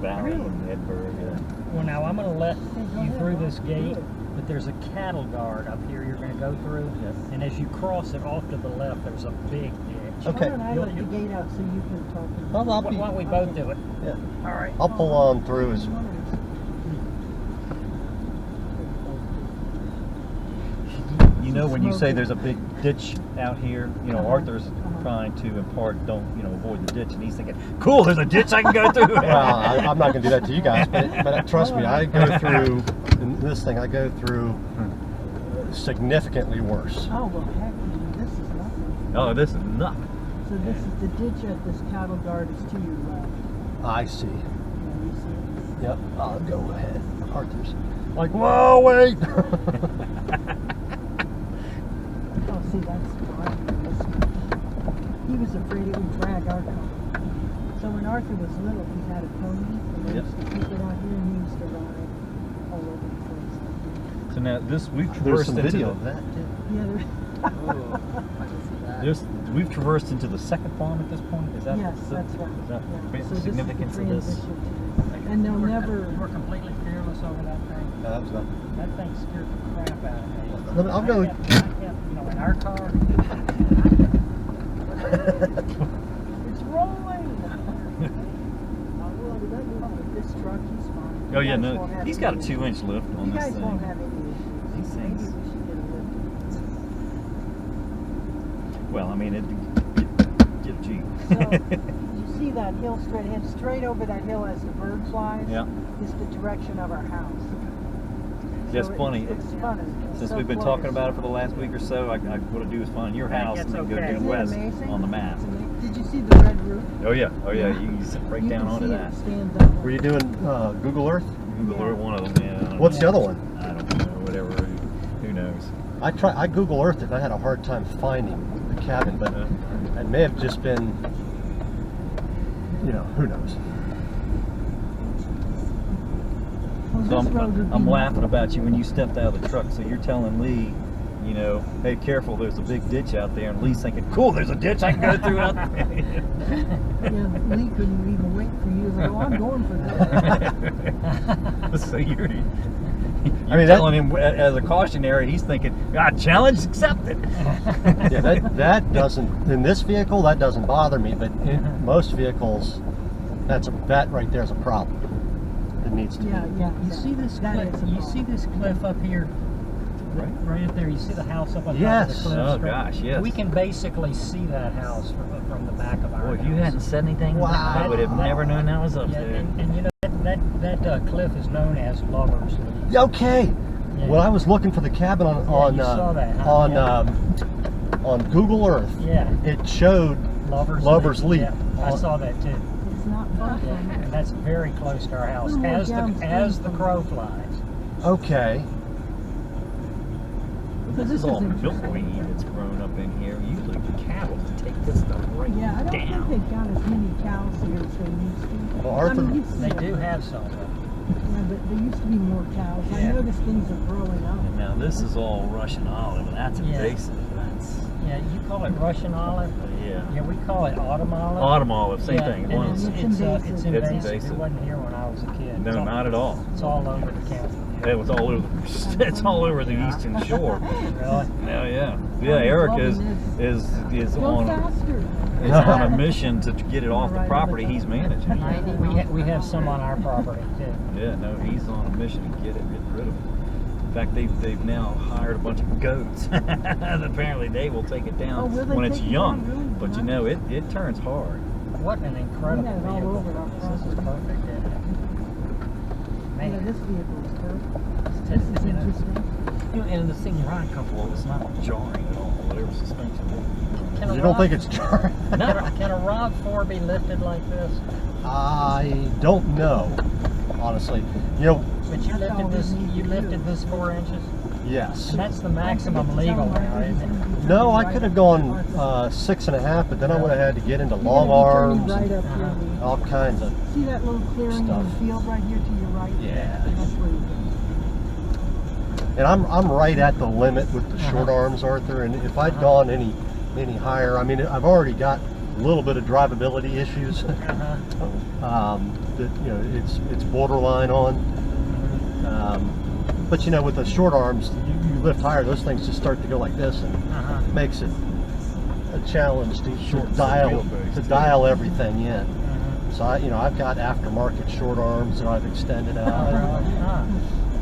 Valley and Edinburgh. Yeah. Well, now I'm going to let you through this gate, but there's a cattle guard up here you're going to go through. Yes. And as you cross it off to the left, there's a big ditch. Okay. Why don't I let the gate out so you can talk? Well, Why don't we both do it? Yeah. All right. I'll pull on through as You know, when you say there's a big ditch out here, you know, Arthur's trying to impart, avoid the ditch, and he's thinking, cool, there's a ditch I can go through. well, I'm not going to do that to you guys, but trust me, I go through in this thing. I go through significantly worse. Oh, well, heck, this is nothing. Oh, this is nothing. So this is the ditch at this cattle guard is to your left. I see. Yeah, you see it? Yep. I'll go ahead. Arthur's like, whoa, wait. Oh, see, that's Brian. He was afraid it would drag our car. So when Arthur was little, he had a pony, and they Yep. used to keep it out here, and he used to ride all over the place. So now we've There's traversed some into video the, of that too. Yeah, we've traversed into the second farm at this point. Is that yes, that's right. Is that Yeah. the So significance this of is the this? transition to this. And they'll never. We're completely fearless over that thing. That was not. That thing scared the crap out of me. I'll go. I kept, in our car. It's rolling. This truck, he's fine. Oh You yeah, guys no, won't have he's any got a issues. 2-inch lift on You this guys thing. won't have any issues. These Maybe things. we should get a lift. Well, I mean, get a Jeep. So, you see that hill straight ahead, straight over that hill as the bird flies, Yeah. is the direction of our house. It's So funny. It's funny. It's Since so we've been close. talking about it for the last week or so, what I do is find your house and then go okay. due Isn't it west amazing? on the map. It's amazing. Did you see the red roof? Oh yeah, you sit right You down can onto see that. It stands up. Were you doing Google Earth? Google Yeah. Earth, one of them. Yeah. I don't What's know. the other one? I don't know. Whatever. Who knows? I Google Earth and I had a hard time finding the cabin, but it may have just been, who knows. Well, So this road would I'm be- laughing about you when you stepped out of the truck. So you're telling Lee, hey, careful, there's a big ditch out there. And Lee's thinking, cool, there's a ditch I can go through out there. Yeah, Lee couldn't even wait for you. Like, oh, I'm going for this. So you're telling him as a cautionary, he's thinking, challenge accepted. Yeah, that doesn't, in this vehicle, that doesn't bother me, but in most vehicles, that right there is a problem. It needs to be. Yeah. You see this That cliff? is a You problem. see this cliff up here? Right up there. You see the house up on top of Yes. the cliff? Oh, gosh, yes. We can basically see that house from the back of our Boy, house. if you hadn't said anything, Wow. I would have never known that was up Yeah, there. and that cliff is known as Lover's Leap. Okay. Yeah. When I was looking for the cabin you saw that, huh? on Google Earth, Yeah, it showed Lover's Leap. Yeah, I saw that too. It's not far Yeah, from and that's very close to our house. We're more As downstream the from crow it. flies. Okay. This this is all is milkweed that's grown up in here. Usually the cattle take this stuff right Yeah, I don't down. think they've got as many cows here as they used to. Well, Arthur- you see They them. do have some. Yeah, but there used to be more cows. I Yeah. noticed things are growing up. And now this is all Russian olive, and that's Yeah. invasive. That's Yeah, you call it Russian olive. yeah. Yeah, we call it autumn olive. Autumn olive, same Yeah, thing. and One- it's invasive. invasive. It's invasive. It wasn't here when I was a kid. no, not at all. It's all over the county. It was all over. It's all over the eastern shore. Really? Yeah. I'm Eric loving is Go on faster. is on a mission to get it off the property he's managing. We have some on our property too. Yeah, no, he's on a mission to get rid of it. In fact, they've now hired a bunch of goats. And apparently they will take it down Oh, will they when it's take it young. down, really? But it turns hard. What an incredible We have it all vehicle. over our This is property. perfect, isn't it? Yeah, Man, this vehicle is perfect. it's This is you know, interesting. And the thing you're riding comfortable, it's not jarring at all. Whatever suspension. Can a You don't Rob- think it's jarring? Can a Rob 4 be lifted like this? I don't know, honestly. But you That's all lifted we need to do. this 4 inches? Yes. And that's the maximum legal now, isn't it? No, I could have gone 6.5, but then I would have had to get into long arms Right and up here. Lee. all kinds of. See that little clearing in Stuff. the field right here to your right? Yeah. That's where you go. And I'm right at the limit with the short arms, Arthur. And if I'd gone any higher, I mean, I've already got little bit of drivability issues. That it's borderline on. But with the short arms, you lift higher, those things just start to go like this, and makes it a challenge to dial everything in. So I've got aftermarket short arms that I've extended out.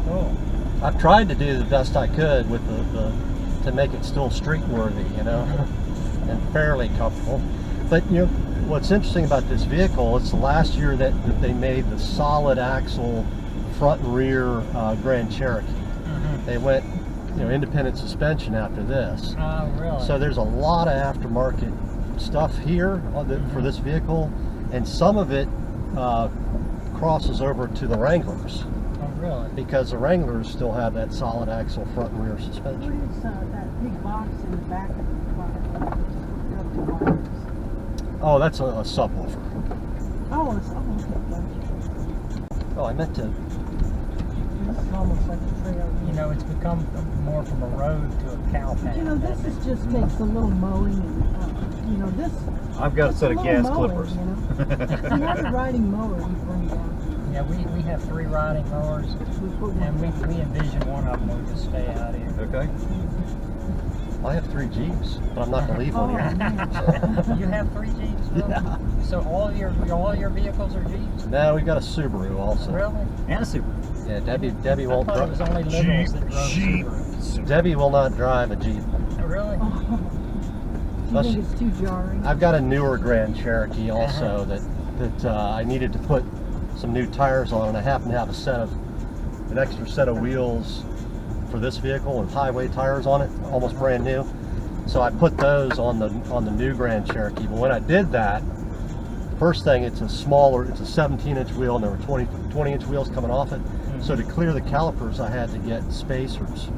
Cool. I've tried to do the best I could with to make it still street worthy, and fairly comfortable. But what's interesting about this vehicle, it's the last year that they made the solid axle front and rear Grand Cherokee. They went independent suspension after this. Oh, really? So there's a lot of aftermarket stuff here for this vehicle, and some of it crosses over to the Wranglers. Oh, really? Because the Wranglers still have that solid axle front and rear What suspension. is that big box in the back of the car? Oh, that's a subwoofer. Oh, it's almost like that. Oh, I meant to. This is almost like a trailer. It's become more from a road to a cow path. This just takes a little mowing and, this. I've got a it's set of little gas mowing, clippers. If you have a riding mower, you bring down. Yeah, we have 3 riding mowers, We put one and we down. envision one of them will just stay out here. Okay. I have 3 Jeeps, but I'm not going to leave one Oh, here. man. You have 3 Jeeps? Really? Yeah. So all your vehicles are Jeeps? Now we got a Subaru also. Really? And a Super. Yeah, Debbie I won't thought it was drive. only liberals that drove Subarus. Debbie will not drive a Jeep. Really? Do you think it's too jarring? I've got a newer Grand Cherokee also that I needed to put some new tires on, and I happen to have an extra set of wheels for this vehicle and highway tires on it, almost brand new. So I put those on the new Grand Cherokee. But when I did that, first thing, it's a 17-inch wheel, and there were 20-inch wheels coming off it. So to clear the calipers, I had to get spacers.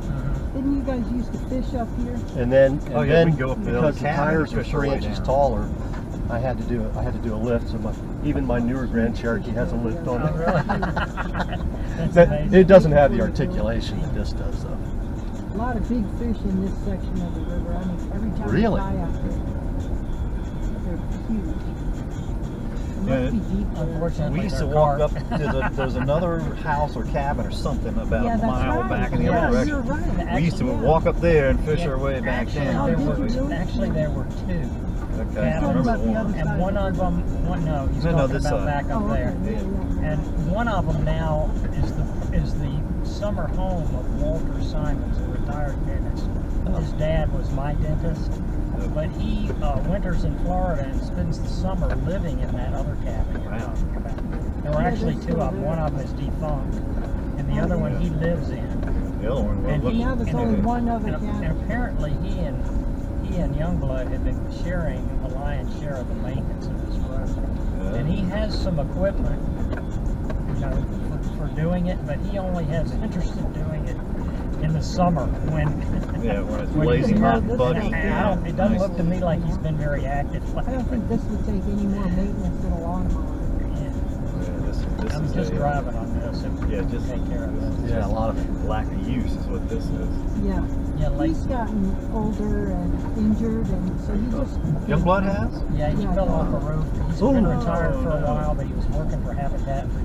Didn't you guys used to fish up here? And then, Oh, yeah, we can go up the because the cabin tires and are fish 3 our way inches down. taller, I had to do a lift. So even my newer Grand Cherokee has a lift on Oh, it. really? That's That- amazing. it doesn't have the articulation that this does, though. A lot of big fish in this section of the river. I mean, every time Really? you fly out there, they're huge. It Yeah, must be deep there. Unfortunately, We used to they're walk carp. up. There's another house or cabin or something about Yeah, a that's mile right. back in the Yeah, other you're direction. right. We used to Yeah. walk up there and fish Yeah. our way back Actually, down. there did you were, do it? actually, there were 2. Okay, I Yeah. remember About the the one. other And one of them, no, he's No, talking this about side. back up Oh, there. okay. Yeah. And one of them now is the summer home of Walter Simons, a retired dentist. His dad was my dentist, but he winters in Florida and spends the summer living in that other cabin you're Wow. talking about. There were Yeah, actually they're 2 still of them. One there. of them is defunct, and the other one he lives in. The other one, And look, he- Now there's and- only one other And cabin. apparently he and Youngblood have been sharing the lion's share of the maintenance of this road. Yeah. And he has some equipment, for doing it, but he only has interest in doing it in the summer when yeah, when it's when blazing he's- hot Yeah, and this buggy. is- it doesn't look to me like he's been very active. I don't think this would take any more maintenance than a lawnmower. Yeah. This I'm is just a, driving on this. If we Yeah, can just take care of this. Yeah, a lot of lack of use is what this is. Yeah. Yeah, like He's gotten older and injured, and so he just. Youngblood has? yeah, he Yeah. fell off a roof. He's Ooh. been retired for a Oh, no. while, but he was working for Habitat for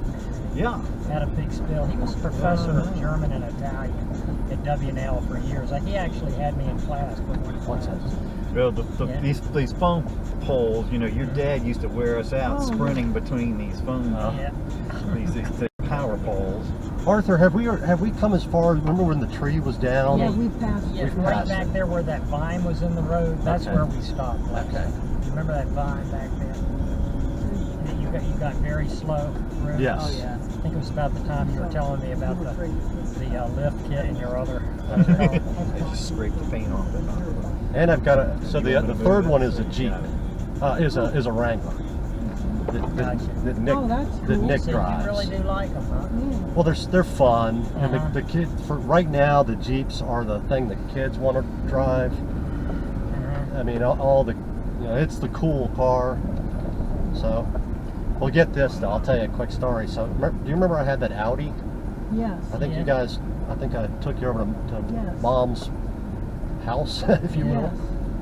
Yeah. had a big spill. He was a professor of German and Italian at W&L for years. He actually had me in class. What's that? Well, Yeah. these phone poles, your dad used to wear us out Oh, sprinting between these phone, Yeah. these power poles. Arthur, have we come as far? Remember when the tree was down? Yeah, we passed. Yeah, We've right passed back it. there where that vine was in the road, that's Okay. where we stopped. Okay. You remember that vine back there? That you got very slow through? Yes. Oh, yeah. I think it was about the time you were telling me about the lift kit in your other They just scraped the paint off it. And I've got so You the want me to third move one it? is a Jeep, is a Wrangler Gotcha. that Nick Oh, that's that cool. Nick So you drives. really do like them, huh? Yeah. Well, they're fun, and Uh-huh. the kid for right now the Jeeps are the thing the kids want to drive. I mean, all the it's the cool car. So we'll get this though. I'll tell you a quick story. So do you remember I had that Audi? Yes. I think Yeah. you guys. I think I took you over to Yes. Mom's house, if you will, Yes.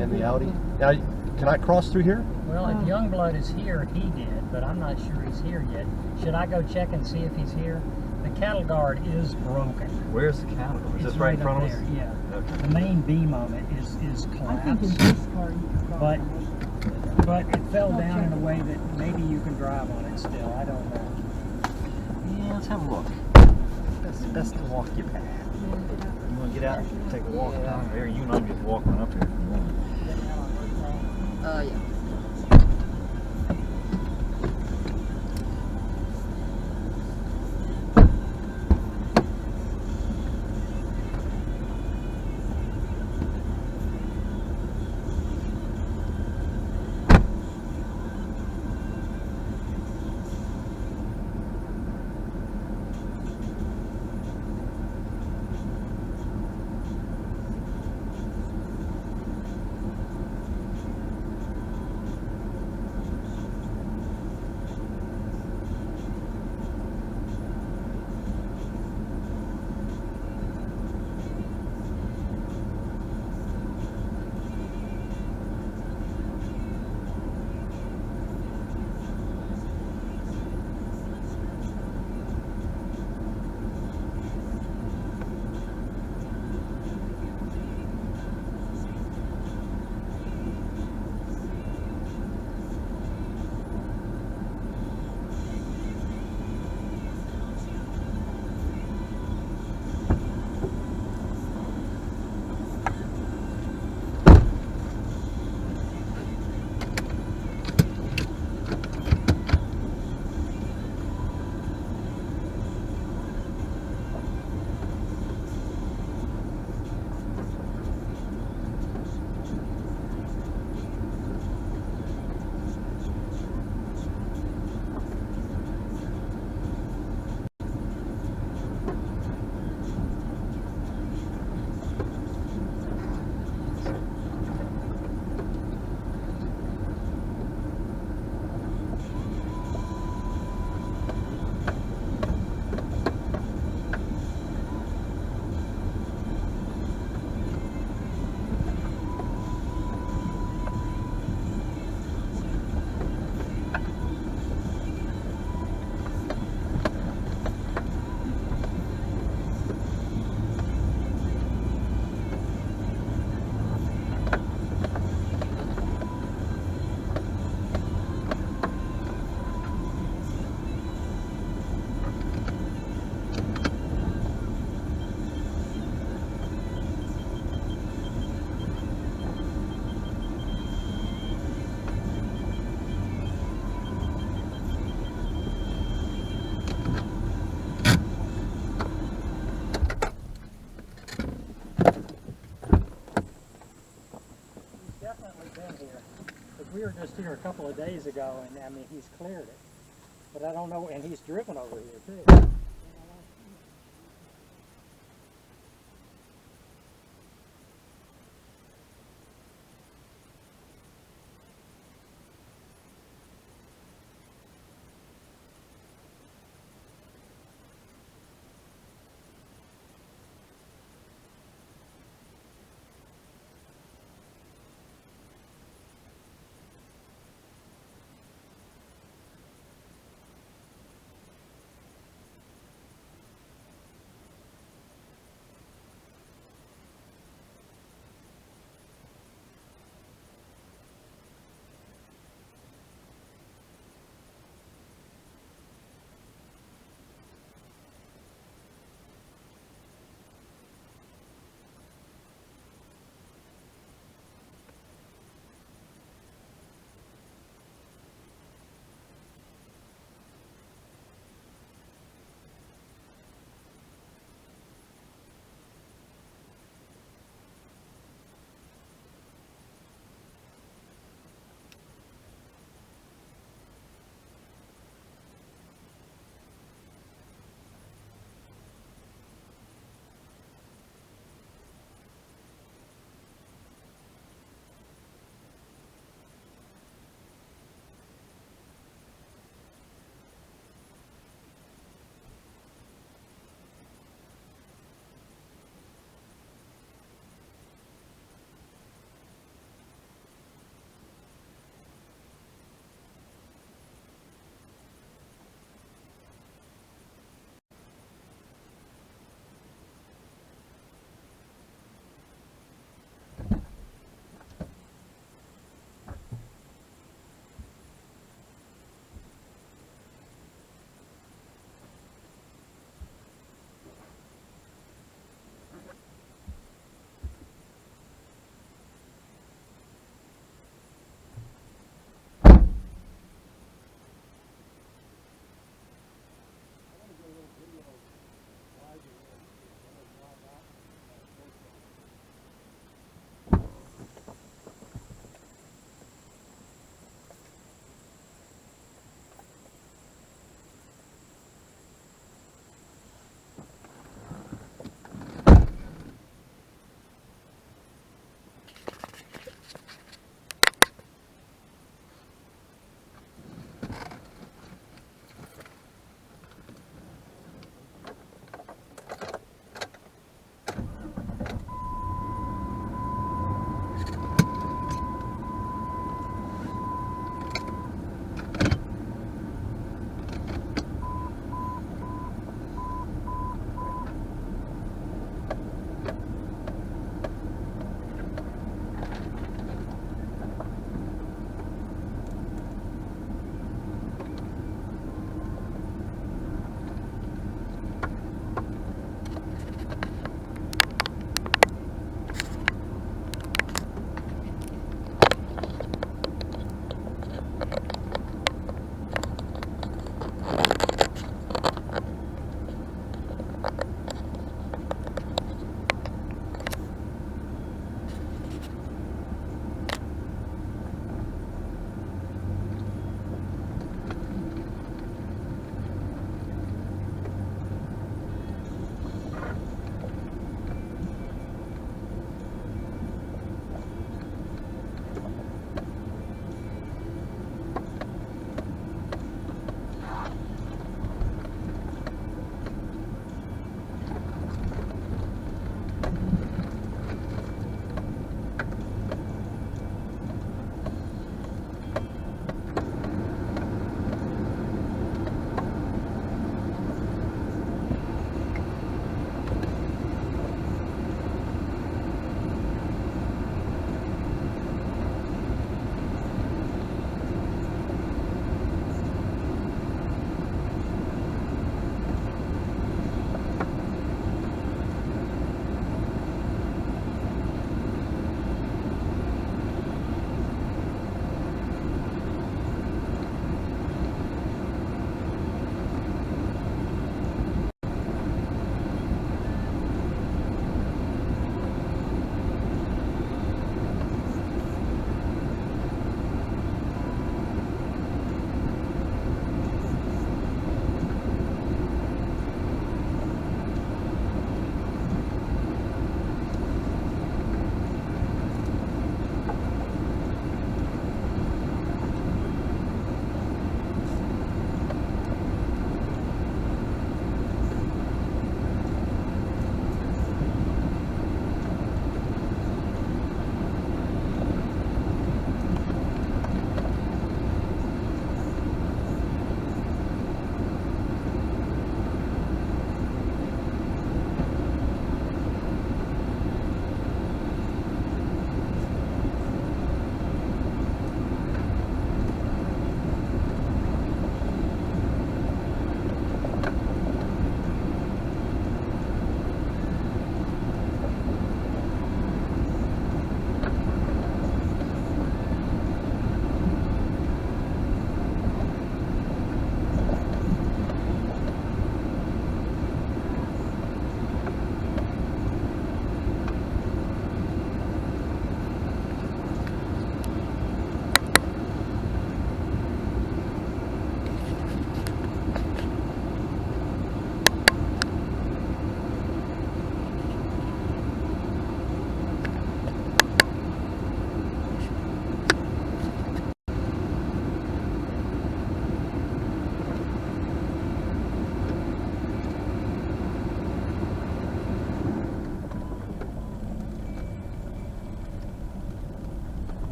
in the Audi. Now, can I cross through here? Well, if Youngblood is here, he did, but I'm not sure he's here yet. Should I go check and see if he's here? The cattle guard is broken. Where's the cattle? Is It's this right in front up of us? there, yeah. Okay. The main beam on it is I think in collapsed, this car you could but probably. but it fell down in a way that maybe you can drive on it still. I don't know. Yeah, let's have a look. That's best to walk you back. Yeah, get out. You want to get out and take a walk Yeah. down there? You and I can just walk on up here if you want. Yeah. We were just here a couple of days ago, and I mean, he's cleared it. But I don't know, and he's driven over here too.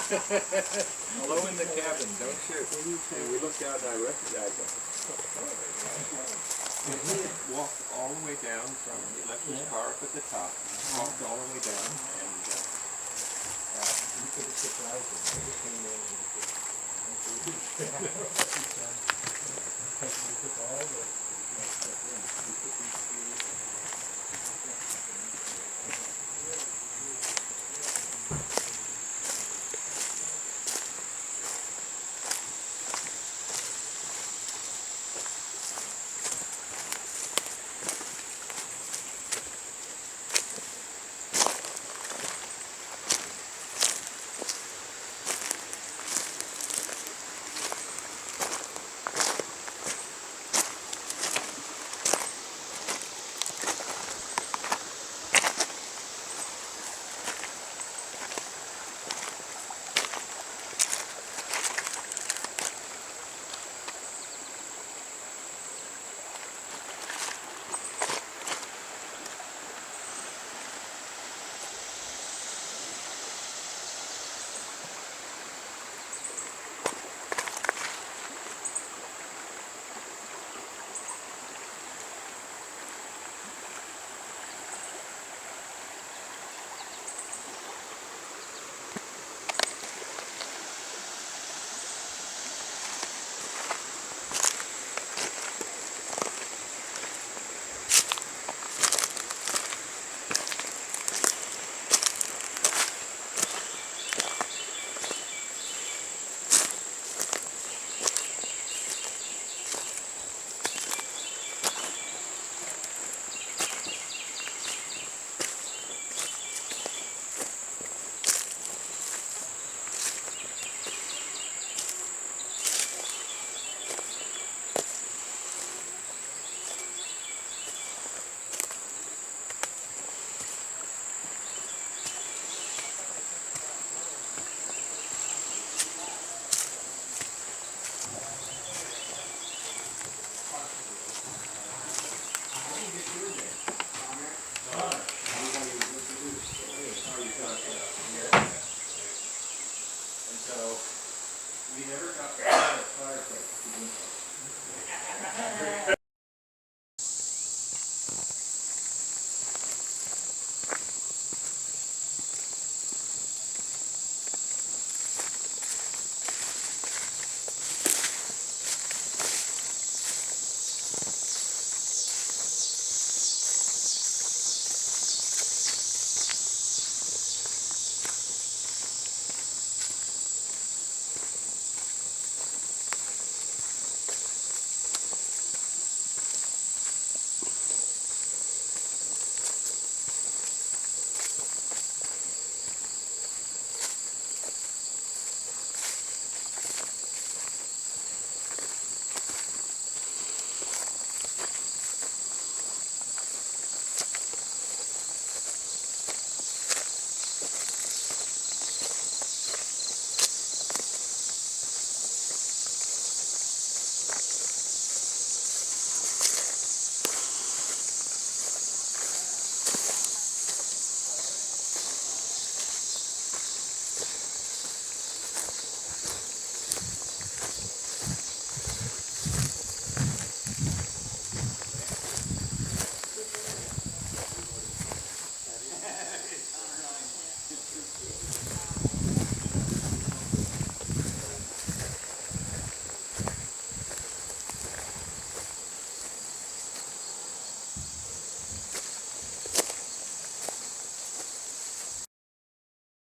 Hello in the cabin, don't shoot. And we looked out and I recognized him. And he had walked all the way down from, he left his car up at the top, walked all the way down, and you could have surprised him. He came in and he took all the